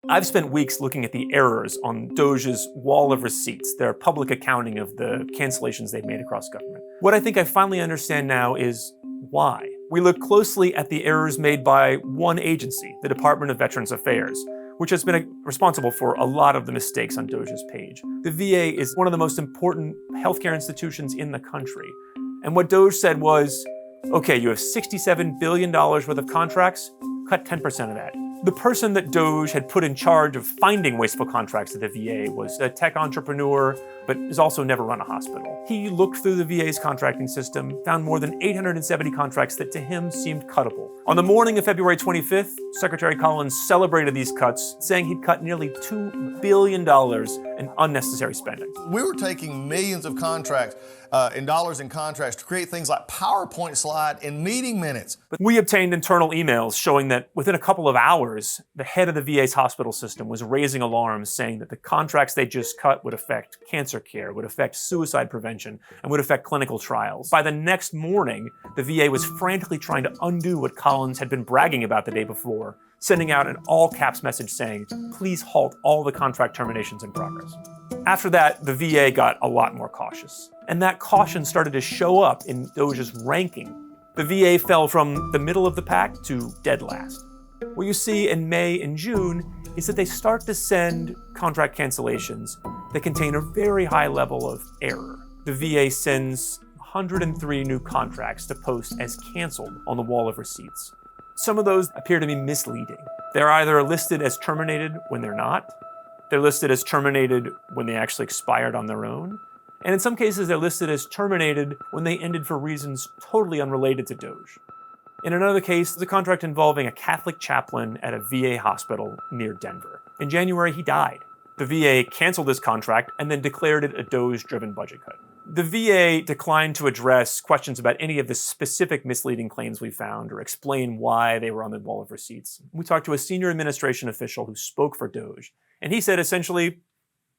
I've spent weeks looking at the errors on DOGE's wall of receipts, their public accounting of the cancellations they've made across government. What I think I finally understand now is why. We look closely at the errors made by one agency, the Department of Veterans Affairs, which has been responsible for a lot of the mistakes on DOGE's page. The VA is one of the most important healthcare institutions in the country. And what DOGE said was, okay, you have $67 billion worth of contracts, cut 10% of that. The person that DOGE had put in charge of finding wasteful contracts at the VA was a tech entrepreneur, but has also never run a hospital. He looked through the VA's contracting system, found more than 870 contracts that to him seemed cuttable. On the morning of February 25th, Secretary Collins celebrated these cuts, saying he'd cut nearly $2 billion in unnecessary spending. We were taking millions of contracts in dollars in contracts to create things like PowerPoint slide and meeting minutes. But we obtained internal emails showing that within a couple of hours, the head of the VA's hospital system was raising alarms saying that the contracts they just cut would affect cancer care, would affect suicide prevention, and would affect clinical trials. By the next morning, the VA was frantically trying to undo what Collins had been bragging about the day before, sending out an all-caps message saying, please halt all the contract terminations in progress. After that, the VA got a lot more cautious. And that caution started to show up in DOGE's ranking. The VA fell from the middle of the pack to dead last. What you see in May and June is that they start to send contract cancellations that contain a very high level of error. The VA sends 103 new contracts to post as canceled on the wall of receipts. Some of those appear to be misleading. They're either listed as terminated when they're not, they're listed as terminated when they actually expired on their own, and in some cases they're listed as terminated when they ended for reasons totally unrelated to DOGE. In another case, there's a contract involving a Catholic chaplain at a VA hospital near Denver. In January, he died. The VA canceled this contract and then declared it a DOGE-driven budget cut. The VA declined to address questions about any of the specific misleading claims we found or explain why they were on the wall of receipts. We talked to a senior administration official who spoke for DOGE, and he said essentially,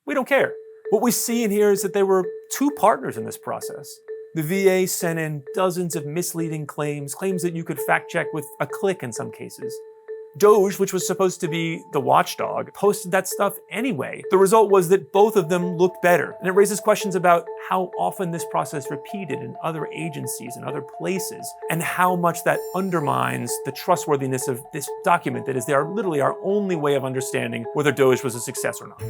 we don't care. What we see in here is that there were two partners in this process. The VA sent in dozens of misleading claims that you could fact check with a click in some cases. DOGE, which was supposed to be the watchdog, posted that stuff anyway. The result was that both of them looked better. And it raises questions about how often this process repeated in other agencies and other places, and how much that undermines the trustworthiness of this document that is literally our only way of understanding whether DOGE was a success or not.